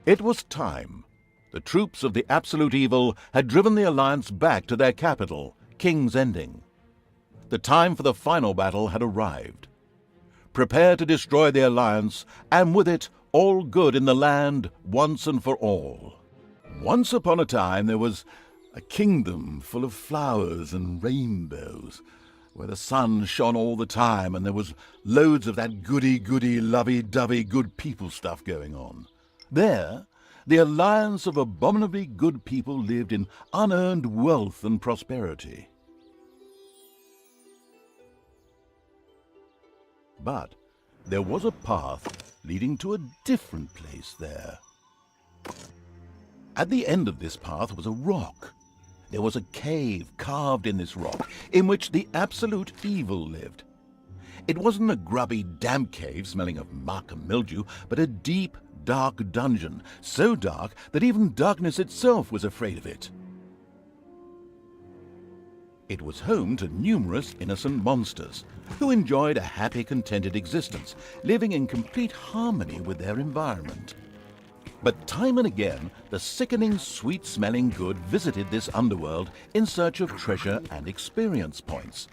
It was time. The troops of the absolute evil had driven the Alliance back to their capital, King's Ending. The time for the final battle had arrived. Prepare to destroy the Alliance, and with it, all good in the land once and for all. Once upon a time there was a kingdom full of flowers and rainbows, where the sun shone all the time and there was loads of that goody-goody, lovey-dovey good people stuff going on. There, the alliance of abominably good people lived in unearned wealth and prosperity. But there was a path leading to a different place there. At the end of this path was a rock. There was a cave carved in this rock in which the absolute evil lived. It wasn't a grubby, damp cave smelling of muck and mildew, but a deep, dark dungeon, so dark that even darkness itself was afraid of it. It was home to numerous innocent monsters who enjoyed a happy, contented existence, living in complete harmony with their environment. But time and again, the sickening, sweet-smelling good visited this underworld in search of treasure and experience points.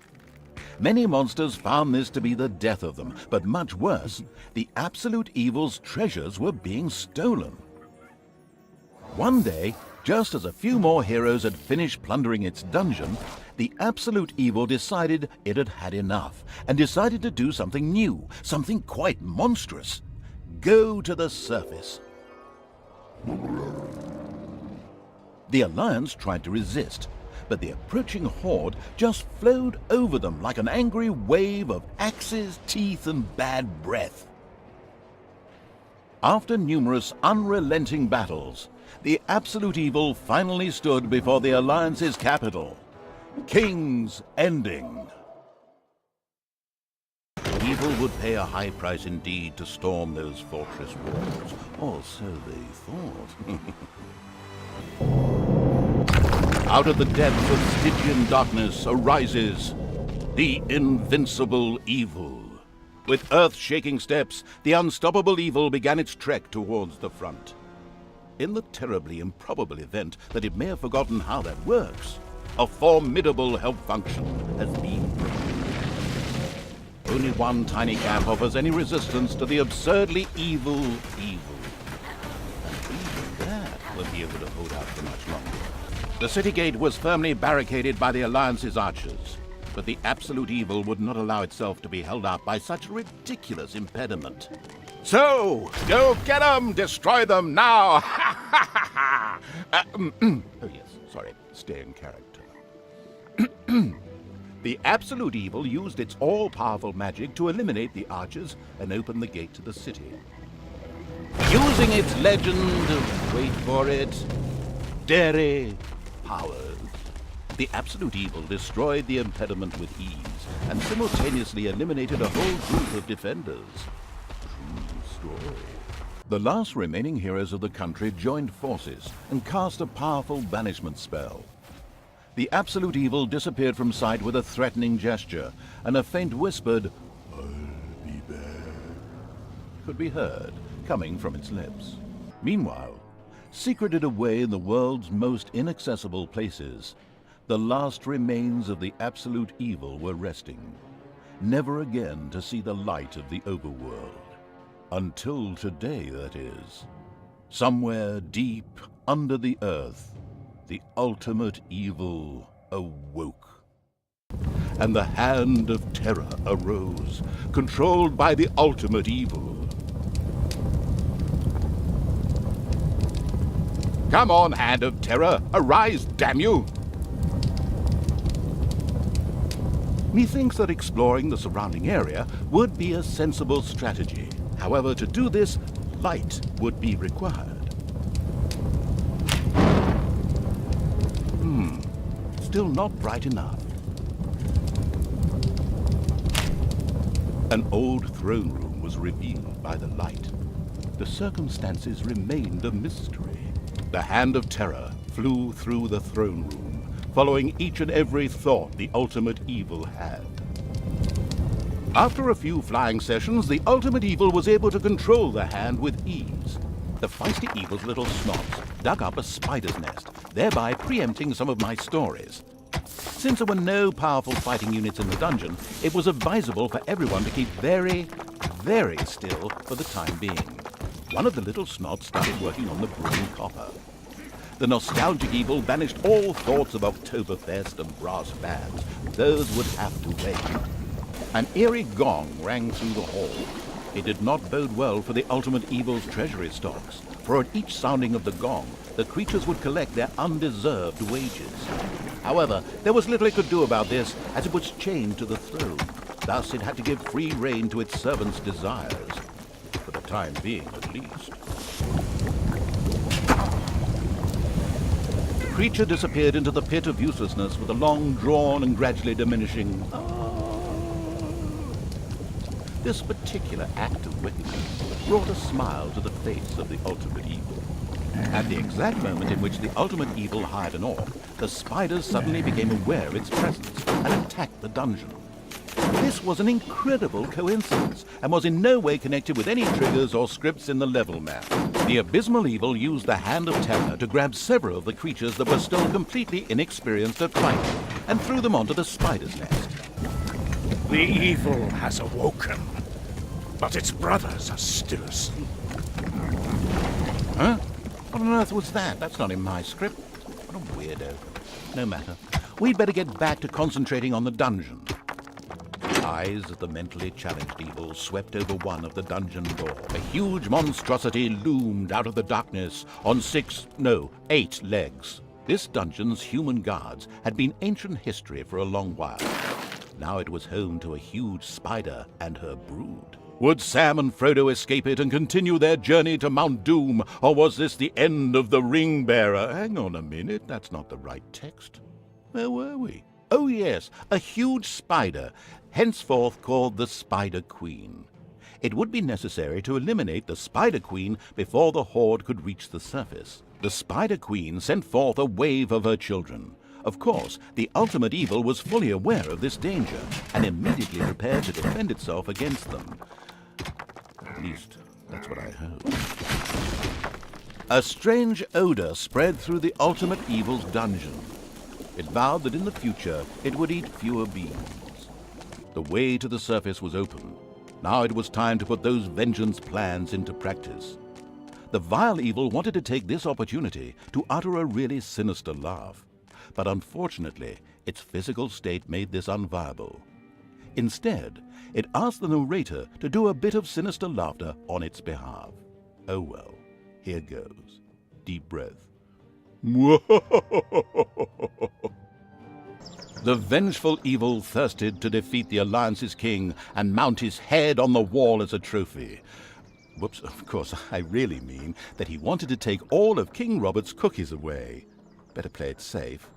Many monsters found this to be the death of them, but much worse, the absolute evil's treasures were being stolen. One day, just as a few more heroes had finished plundering its dungeon, the absolute evil decided it had had enough, and decided to do something new, something quite monstrous. Go to the surface. The Alliance tried to resist, but the approaching horde just flowed over them like an angry wave of axes, teeth, and bad breath. After numerous unrelenting battles, the absolute evil finally stood before the Alliance's capital, King's Ending. Evil would pay a high price indeed to storm those fortress walls, or so they thought. Out of the depths of Stygian darkness arises the invincible evil. With earth-shaking steps, the unstoppable evil began its trek towards the front. In the terribly improbable event that it may have forgotten how that works, a formidable help function has been proposed. Only one tiny gap offers any resistance to the absurdly evil evil. And even that won't be able to hold out for much longer. The city gate was firmly barricaded by the Alliance's archers, but the absolute evil would not allow itself to be held up by such a ridiculous impediment. So, go get them! Destroy them now! Oh yes, sorry, stay in character. The absolute evil used its all-powerful magic to eliminate the archers and open the gate to the city. Using its legend, wait for it, dairy powers, the absolute evil destroyed the impediment with ease and simultaneously eliminated a whole group of defenders. True story. The last remaining heroes of the country joined forces and cast a powerful banishment spell. The absolute evil disappeared from sight with a threatening gesture, and a faint whispered, "I'll be back," could be heard coming from its lips. Meanwhile, secreted away in the world's most inaccessible places, the last remains of the absolute evil were resting, never again to see the light of the overworld. Until today, that is. Somewhere deep under the earth, the ultimate evil awoke. And the hand of terror arose, controlled by the ultimate evil. Come on, hand of terror, arise, damn you! Methinks that exploring the surrounding area would be a sensible strategy. However, to do this, light would be required. Still not bright enough. An old throne room was revealed by the light. The circumstances remained a mystery. The hand of terror flew through the throne room, following each and every thought the ultimate evil had. After a few flying sessions, the ultimate evil was able to control the hand with ease. The feisty evil's little snots dug up a spider's nest, thereby preempting some of my stories. Since there were no powerful fighting units in the dungeon, it was advisable for everyone to keep very, very still for the time being. One of the little snots started working on the brewing copper. The nostalgic evil banished all thoughts of Oktoberfest and brass bands. Those would have to wait. An eerie gong rang through the hall. It did not bode well for the ultimate evil's treasury stocks, for at each sounding of the gong, the creatures would collect their undeserved wages. However, there was little it could do about this, as it was chained to the throne. Thus it had to give free rein to its servants' desires, for the time being at least. The creature disappeared into the pit of uselessness with a long drawn and gradually diminishing This particular act of wickedness brought a smile to the face of the ultimate evil. At the exact moment in which the ultimate evil hired an orc, the spiders suddenly became aware of its presence and attacked the dungeon. This was an incredible coincidence and was in no way connected with any triggers or scripts in the level map. The abysmal evil used the Hand of Terror to grab several of the creatures that were still completely inexperienced at fighting and threw them onto the spider's nest. The evil has awoken, but its brothers are still asleep. Huh? What on earth was that? That's not in my script. What a weirdo. No matter. We'd better get back to concentrating on the dungeon. The eyes of the mentally challenged evil swept over one of the dungeon doors. A huge monstrosity loomed out of the darkness on 8 legs. This dungeon's human guards had been ancient history for a long while. Now it was home to a huge spider and her brood. Would Sam and Frodo escape it and continue their journey to Mount Doom, or was this the end of the Ring-Bearer? Hang on a minute, that's not the right text. Where were we? Oh yes, a huge spider, henceforth called the Spider Queen. It would be necessary to eliminate the Spider Queen before the horde could reach the surface. The Spider Queen sent forth a wave of her children. Of course, the ultimate evil was fully aware of this danger and immediately prepared to defend itself against them. At least, that's what I hope. A strange odor spread through the ultimate evil's dungeon. It vowed that in the future it would eat fewer beings. The way to the surface was open. Now it was time to put those vengeance plans into practice. The vile evil wanted to take this opportunity to utter a really sinister laugh. But unfortunately, its physical state made this unviable. Instead, it asked the narrator to do a bit of sinister laughter on its behalf. Oh well, here goes. Deep breath. The vengeful evil thirsted to defeat the Alliance's king and mount his head on the wall as a trophy. Whoops, of course, I really mean that he wanted to take all of King Robert's cookies away. Better play it safe,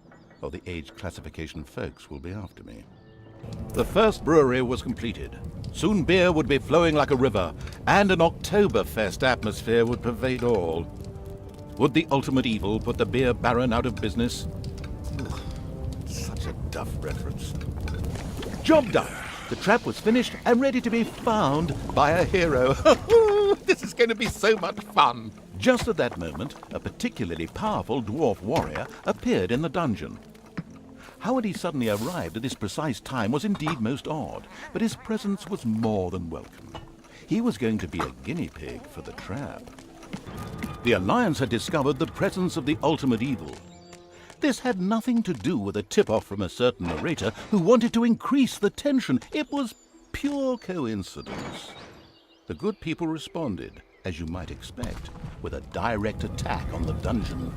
or the age classification folks will be after me. The first brewery was completed. Soon beer would be flowing like a river, and an Oktoberfest atmosphere would pervade all. Would the ultimate evil put the beer baron out of business? Ugh, such a duff reference. Job done. The trap was finished and ready to be found by a hero. This is going to be so much fun. Just at that moment, a particularly powerful dwarf warrior appeared in the dungeon. How had he suddenly arrived at this precise time was indeed most odd, but his presence was more than welcome. He was going to be a guinea pig for the trap. The Alliance had discovered the presence of the ultimate evil. This had nothing to do with a tip-off from a certain narrator who wanted to increase the tension. It was pure coincidence. The good people responded, as you might expect, with a direct attack on the dungeon.